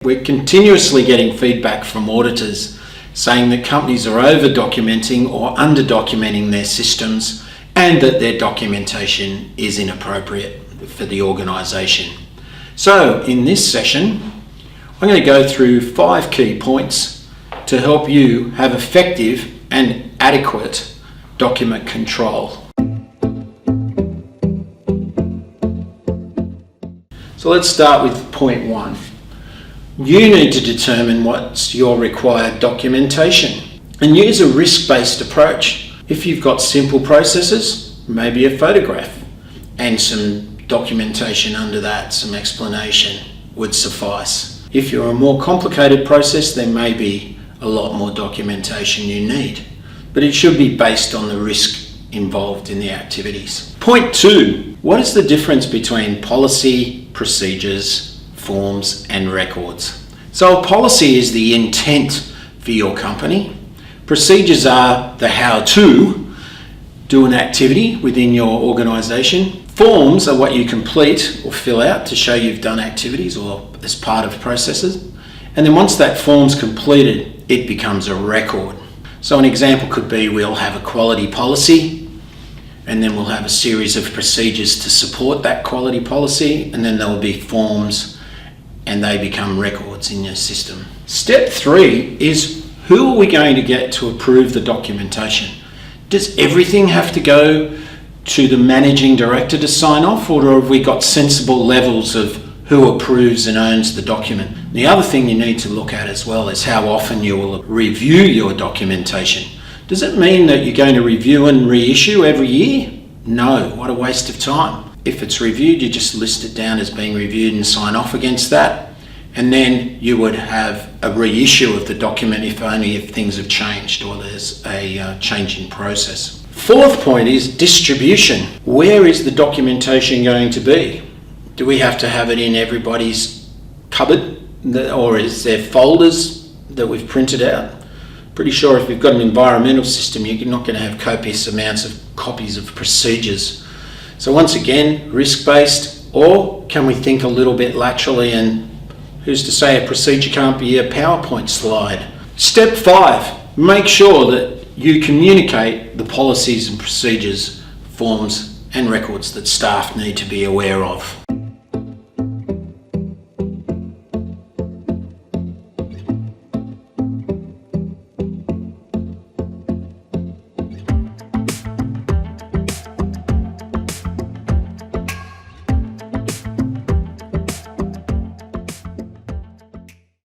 We're continuously getting feedback from auditors saying that companies are over-documenting or under-documenting their systems and that their documentation is inappropriate for the organisation. So in this session, I'm going to go through 5 key points to help you have effective and adequate document control. So let's start with point 1. You need to determine what's your required documentation and use a risk-based approach. If you've got simple processes, maybe a photograph and some documentation under that, some explanation would suffice. If you're a more complicated process, there may be a lot more documentation you need, but it should be based on the risk involved in the activities. Point 2, what is the difference between policy, procedures, forms and records? So a policy is the intent for your company. Procedures are the how to do an activity within your organisation. Forms are what you complete or fill out to show you've done activities or as part of processes. And then once that form's completed, it becomes a record. So an example could be we'll have a quality policy, and then we'll have a series of procedures to support that quality policy, and then there will be forms and they become records in your system. Step 3 is, who are we going to get to approve the documentation? Does everything have to go to the managing director to sign off, or have we got sensible levels of who approves and owns the document? The other thing you need to look at as well is how often you will review your documentation. Does it mean that you're going to review and reissue every year? No, what a waste of time. If it's reviewed, you just list it down as being reviewed and sign off against that. And then you would have a reissue of the document if things have changed or there's a change in process. 4th point is distribution. Where is the documentation going to be? Do we have to have it in everybody's cupboard, or is there folders that we've printed out? Pretty sure if you've got an environmental system, you're not going to have copious amounts of copies of procedures. So once again, risk-based, or can we think a little bit laterally, and who's to say a procedure can't be a PowerPoint slide? Step 5, make sure that you communicate the policies and procedures, forms and records that staff need to be aware of.